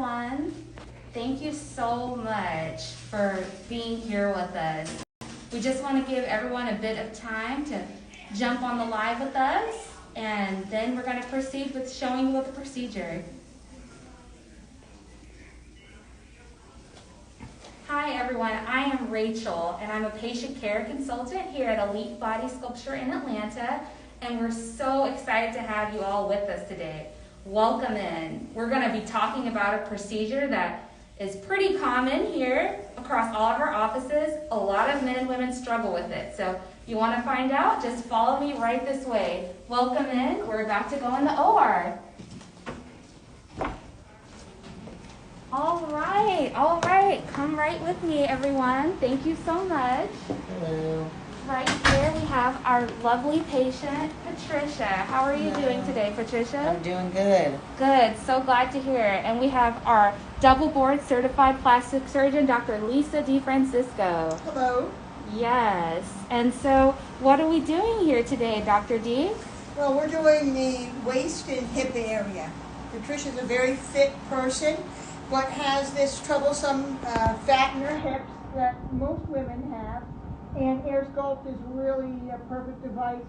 everyone. Thank you so much for being here with us. We just want to give everyone a bit of time to jump on the live with us, and then we're going to proceed with showing you the procedure. Hi everyone, I am Rachel, and I'm a patient care consultant here at Elite Body Sculpture in Atlanta, and we're so excited to have you all with us today. Welcome in. We're going to be talking about a procedure that is pretty common here across all of our offices. A lot of men and women struggle with it. So if you want to find out, just follow me right this way. Welcome in. We're about to go in the OR. All right. Come right with me, everyone. Thank you so much. Hello. Right here we have our lovely patient, Patricia. How are you doing today, Patricia? I'm doing good. Good. So glad to hear it. And we have our double board certified plastic surgeon, Dr. Lisa DeFrancisco. Hello. Yes. And so what are we doing here today, Dr. D? Well, we're doing the waist and hip area. Patricia's a very fit person, but has this troublesome fat in her hips that most women have. And AirSculpt is really a perfect device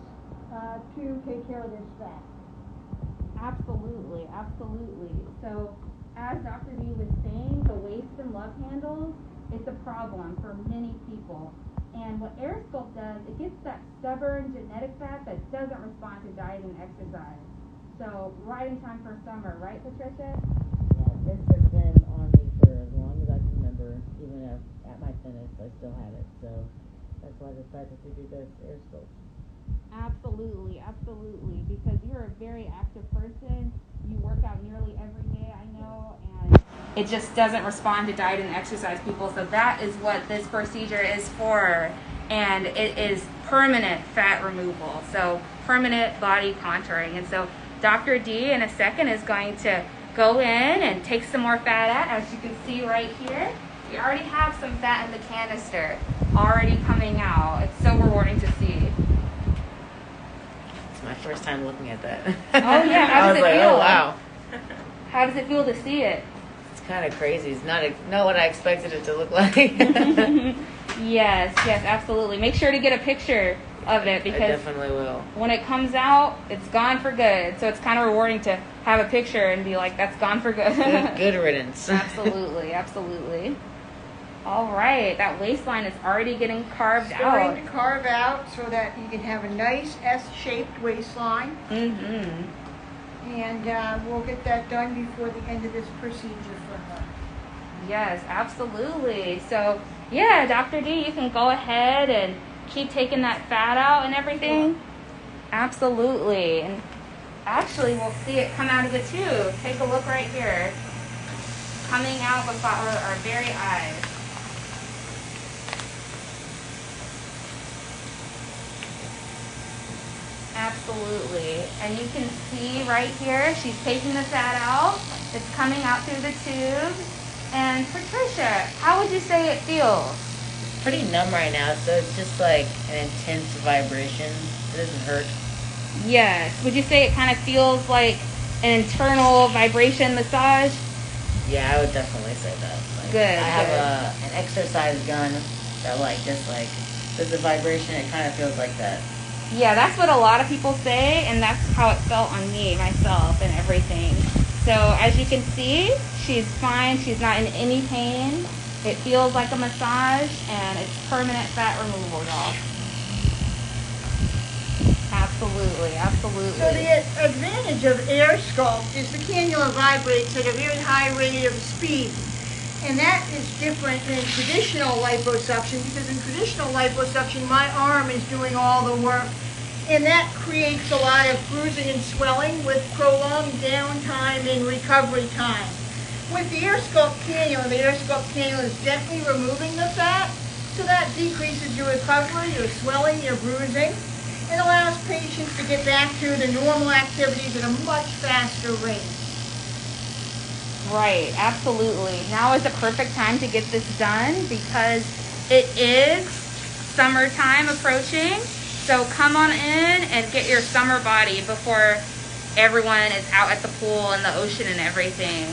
to take care of this fat. Absolutely. So as Dr. D was saying, the waist and love handles, it's a problem for many people. And what AirSculpt does, it gets that stubborn genetic fat that doesn't respond to diet and exercise. So right in time for summer, right, Patricia? Yeah, this has been on me for as long as I can remember. Even at my thinnest, I still had it. So that's why I decided to do this AirSculpt. Absolutely, because you're a very active person. You work out nearly every day, I know, and it just doesn't respond to diet and exercise, people. So that is what this procedure is for, and it is permanent fat removal, so permanent body contouring. And so Dr. D in a second is going to go in and take some more fat out. As you can see right here, we already have some fat in the canister already coming out. It's so rewarding to see. It's my first time looking at that. Oh yeah, how does it feel? Oh wow. How does it feel to see it? It's kind of crazy. It's not what I expected it to look like. Yes, absolutely. Make sure to get a picture of it, because I definitely will. when it comes out, it's gone for good. So it's kind of rewarding to have a picture and be like, that's gone for good. Good riddance. Absolutely. All right, that waistline is already getting carved out. Starting to carve out so that you can have a nice S-shaped waistline. Mm-hmm. And we'll get that done before the end of this procedure for her. Yes, absolutely. So, yeah, Dr. D, you can go ahead and keep taking that fat out and everything. Absolutely. And actually, we'll see it come out of the tube. Take a look right here. Coming out before our very eyes. Absolutely. And you can see right here, she's taking the fat out. It's coming out through the tube. And Patricia, how would you say it feels? It's pretty numb right now, so it's just like an intense vibration. It doesn't hurt. Yes. Would you say it kind of feels like an internal vibration massage? Yeah, I would definitely say that. Like, Good. I have an exercise gun that just there's a vibration. It kind of feels like that. Yeah, that's what a lot of people say, and that's how it felt on me, myself, and everything. So as you can see, she's fine. She's not in any pain. It feels like a massage, and it's permanent fat removal, y'all. Absolutely. So the advantage of AirSculpt is the cannula vibrates at a very high rate of speed. And that is different than traditional liposuction, because in traditional liposuction, my arm is doing all the work. And that creates a lot of bruising and swelling with prolonged downtime and recovery time. With the AirSculpt cannula is gently removing the fat, so that decreases your recovery, your swelling, your bruising, and allows patients to get back to the normal activities at a much faster rate. Right, absolutely. Now is the perfect time to get this done because it is summertime approaching. So come on in and get your summer body before everyone is out at the pool and the ocean and everything.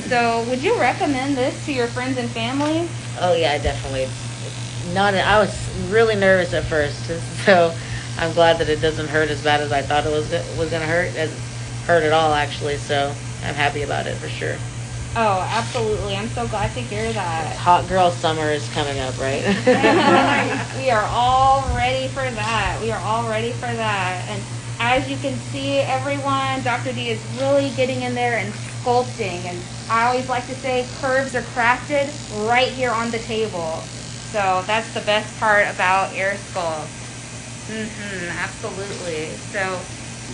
So would you recommend this to your friends and family? Oh yeah, definitely. It's not. I was really nervous at first, so I'm glad that it doesn't hurt as bad as I thought it was gonna hurt. It hasn't hurt at all actually, so I'm happy about it for sure. Oh, absolutely. I'm so glad to hear that. Hot girl summer is coming up, right? We are all ready for that. We are all ready for that. And as you can see, everyone, Dr. D is really getting in there and sculpting. And I always like to say curves are crafted right here on the table. So that's the best part about AirSculpt. Absolutely. So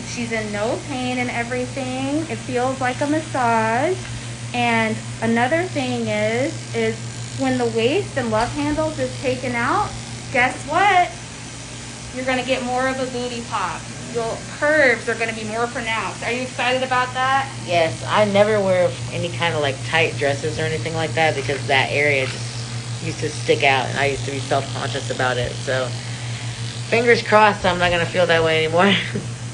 she's in no pain and everything. It feels like a massage. And another thing is when the waist and love handles is taken out, guess what? You're gonna get more of a booty pop. Your curves are gonna be more pronounced. Are you excited about that? Yes, I never wear any kind of like tight dresses or anything like that because that area just used to stick out and I used to be self-conscious about it. So fingers crossed I'm not gonna feel that way anymore.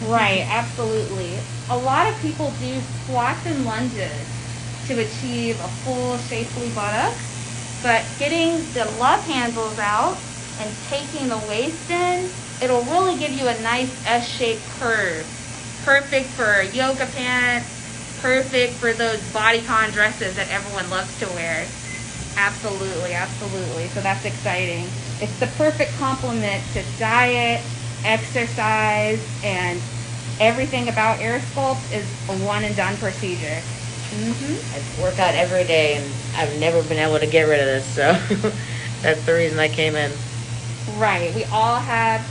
Right, absolutely. A lot of people do squats and lunges to achieve a full shapely buttock, but getting the love handles out and taking the waist in, it'll really give you a nice S-shaped curve. Perfect for yoga pants, perfect for those bodycon dresses that everyone loves to wear. Absolutely, absolutely. So that's exciting. It's the perfect complement to diet, exercise, and everything about AirSculpt is a one and done procedure. I work out every day and I've never been able to get rid of this, so that's the reason I came in. Right, we all have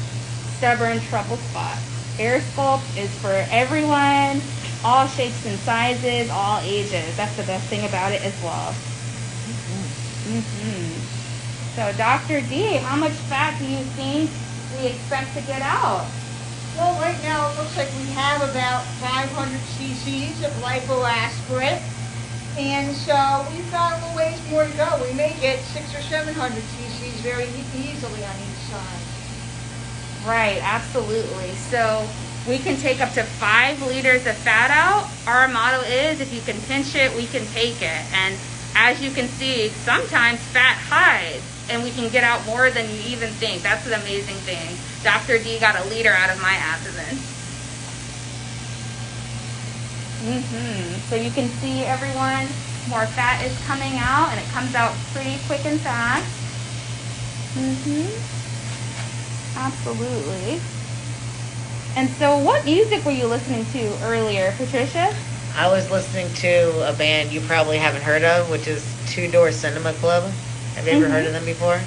stubborn trouble spots. AirSculpt is for everyone, all shapes and sizes, all ages. That's the best thing about it as well. So Dr. D, how much fat do you think we expect to get out? Well, right now it looks like we have about 500 cc's of lipoaspirate, and so we've got a little ways more to go. We may get 600 or 700 cc's very easily on each side. Right, absolutely. So we can take up to 5 liters of fat out. Our motto is, if you can pinch it, we can take it. And as you can see, sometimes fat hides and we can get out more than you even think. That's an amazing thing. Dr. D got a liter out of my abdomen. So you can see, everyone, more fat is coming out and it comes out pretty quick and fast. Absolutely. And so what music were you listening to earlier, Patricia? I was listening to a band you probably haven't heard of, which is Two Door Cinema Club. Have you ever heard of them before?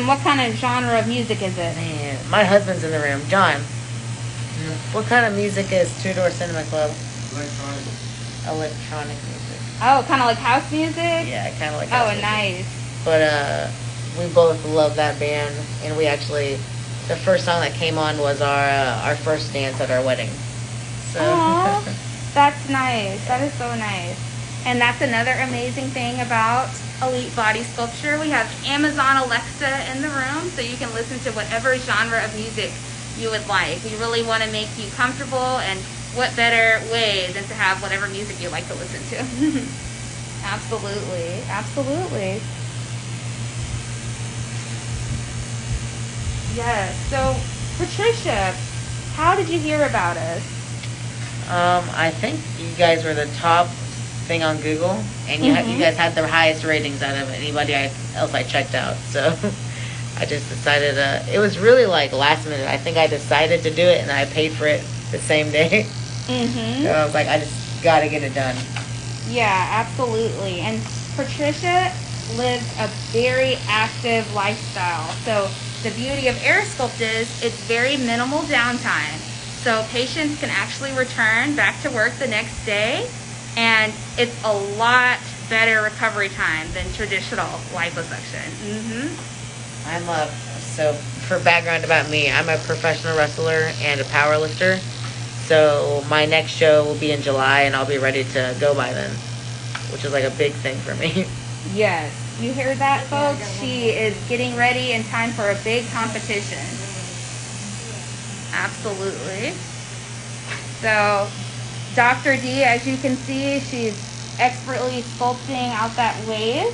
What kind of genre of music is it? Man, my husband's in the room. John, what kind of music is Two Door Cinema Club? Electronic music. Oh, kind of like house music? Yeah, kind of like house music. Nice. But we both love that band, and we actually, the first song that came on was our first dance at our wedding. So. Aww, that's nice. That is so nice. And that's another amazing thing about Elite Body Sculpture. We have Amazon Alexa in the room, so you can listen to whatever genre of music you would like. We really want to make you comfortable, and what better way than to have whatever music you like to listen to. Absolutely, absolutely. Yes. So, Patricia, how did you hear about us? I think you guys were the top thing on Google, and you guys had the highest ratings out of anybody else I checked out. So I just decided, it was really like last minute. I think I decided to do it, and I paid for it the same day. So I was like, I just got to get it done. Yeah, absolutely. And Patricia lives a very active lifestyle. So the beauty of AirSculpt is it's very minimal downtime. So patients can actually return back to work the next day, and it's a lot better recovery time than traditional liposuction. So for background about me, I'm a professional wrestler and a power lifter. So my next show will be in July, and I'll be ready to go by then, which is like a big thing for me. Yes, you hear that, folks? She is getting ready in time for a big competition. Absolutely. So Dr. D, as you can see, she's expertly sculpting out that wave.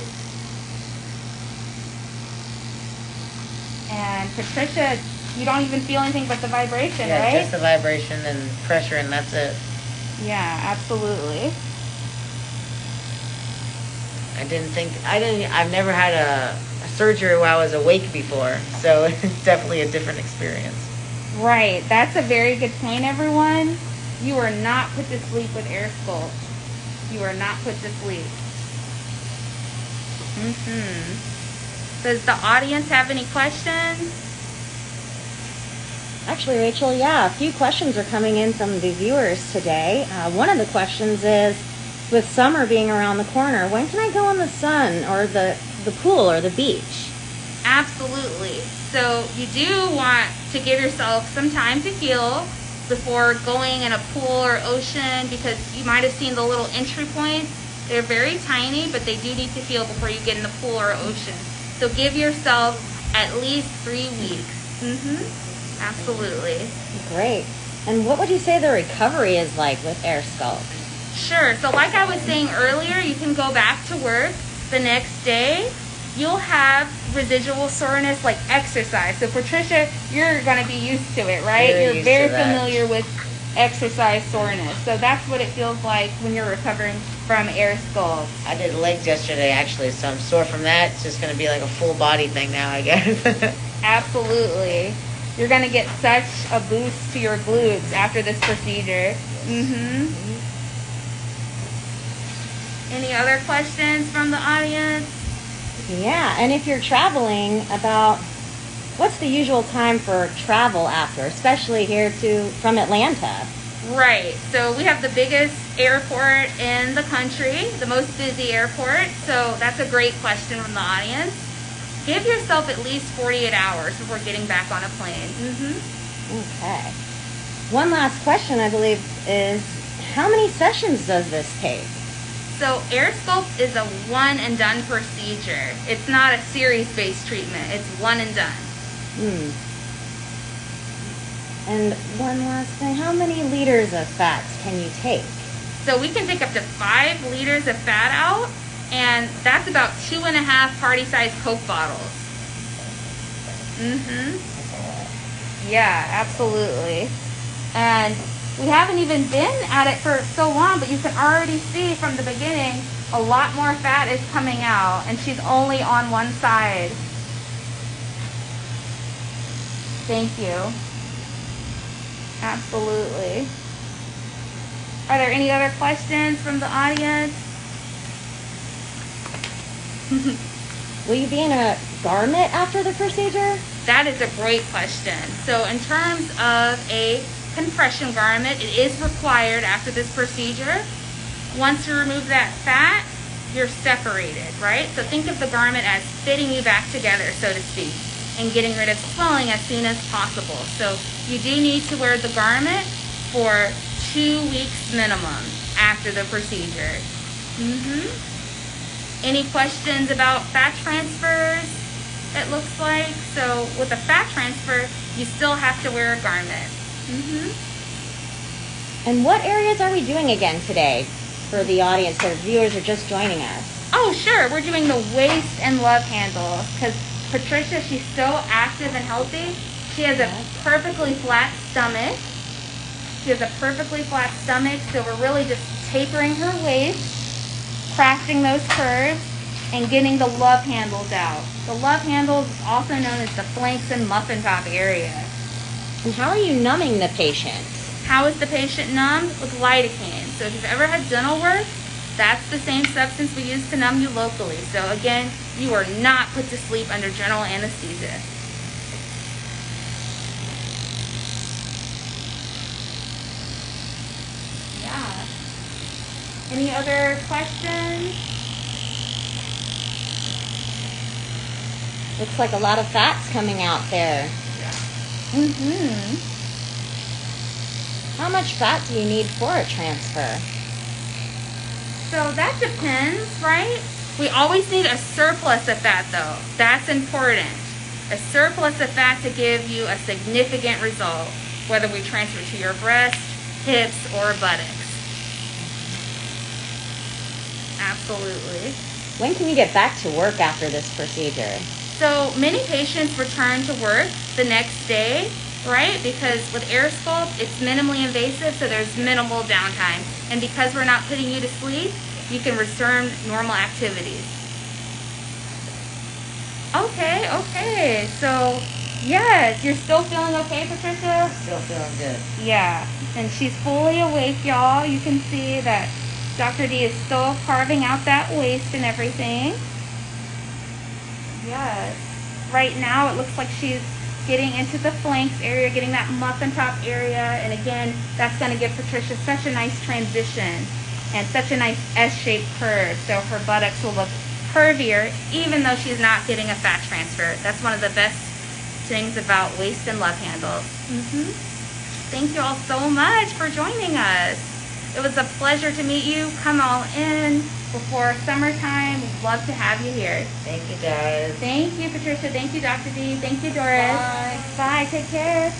And Patricia, you don't even feel anything but the vibration, Yeah, right? just the vibration and pressure, and that's it. Yeah, absolutely. I've never had a surgery where I was awake before, so it's definitely a different experience. Right, that's a very good point, everyone. You are not put to sleep with AirSculpt. You are not put to sleep. Does the audience have any questions? Actually, Rachel, yeah, a few questions are coming in from the viewers today. One of the questions is, with summer being around the corner, when can I go in the sun or the pool or the beach? Absolutely. So you do want to give yourself some time to heal before going in a pool or ocean, because you might have seen the little entry points. They're very tiny, but they do need to heal before you get in the pool or ocean. So give yourself at least 3 weeks. Absolutely. Great. And what would you say the recovery is like with AirSculpt? Sure. So like I was saying earlier, you can go back to work the next day. You'll have residual soreness like exercise. So Patricia, you're going to be used to it, right? You're very familiar with exercise soreness. So that's what it feels like when you're recovering from AirSculpt. I did legs yesterday, actually, so I'm sore from that. It's just going to be like a full body thing now, I guess. Absolutely. You're going to get such a boost to your glutes after this procedure. Any other questions from the audience? Yeah, and if you're traveling, what's the usual time for travel after, especially here from Atlanta? Right. So we have the biggest airport in the country, the most busy airport. So that's a great question from the audience. Give yourself at least 48 hours before getting back on a plane. Okay. One last question, I believe, is how many sessions does this take? So AirSculpt is a one and done procedure. It's not a series-based treatment. It's one and done. And one last thing, how many liters of fats can you take? So we can take up to 5 liters of fat out, and that's about 2.5 party-sized Coke bottles. Yeah, absolutely. And we haven't even been at it for so long, but you can already see from the beginning a lot more fat is coming out, and she's only on one side. Thank you. Absolutely. Are there any other questions from the audience? Will you be in a garment after the procedure? That is a great question. So in terms of a compression garment, it is required after this procedure. Once you remove that fat, you're separated, right? So think of the garment as fitting you back together, so to speak, and getting rid of swelling as soon as possible. So you do need to wear the garment for 2 weeks minimum after the procedure. Any questions about fat transfers? It looks like. So with a fat transfer, you still have to wear a garment. And what areas are we doing again today for the audience? The viewers are just joining us. Oh, sure. We're doing the waist and love handle because Patricia, she's so active and healthy. She has a perfectly flat stomach. So we're really just tapering her waist, crafting those curves, and getting the love handles out. The love handles is also known as the flanks and muffin top area. And how are you numbing the patient? How is the patient numbed? With lidocaine. So if you've ever had dental work, that's the same substance we use to numb you locally. So again, you are not put to sleep under general anesthesia. Yeah. Any other questions? Looks like a lot of fat's coming out there. How much fat do you need for a transfer? So that depends, right? We always need a surplus of fat though. That's important. A surplus of fat to give you a significant result, whether we transfer to your breast, hips, or buttocks. Absolutely. When can you get back to work after this procedure? So many patients return to work the next day, right? Because with AirSculpt, it's minimally invasive, so there's minimal downtime. And because we're not putting you to sleep, you can resume normal activities. Okay. So, yes, you're still feeling okay, Patricia? Still feeling good. Yeah, and she's fully awake, y'all. You can see that Dr. D is still carving out that waist and everything. Yes. Right now, it looks like she's getting into the flanks area, getting that muffin top area. And again, that's going to give Patricia such a nice transition and such a nice S-shaped curve. So her buttocks will look curvier, even though she's not getting a fat transfer. That's one of the best things about waist and love handles. Thank you all so much for joining us. It was a pleasure to meet you. Come all in before summertime. We'd love to have you here. Thank you, guys. Thank you, Patricia. Thank you, Dr. D. Thank you, Doris. Bye. Bye. Take care.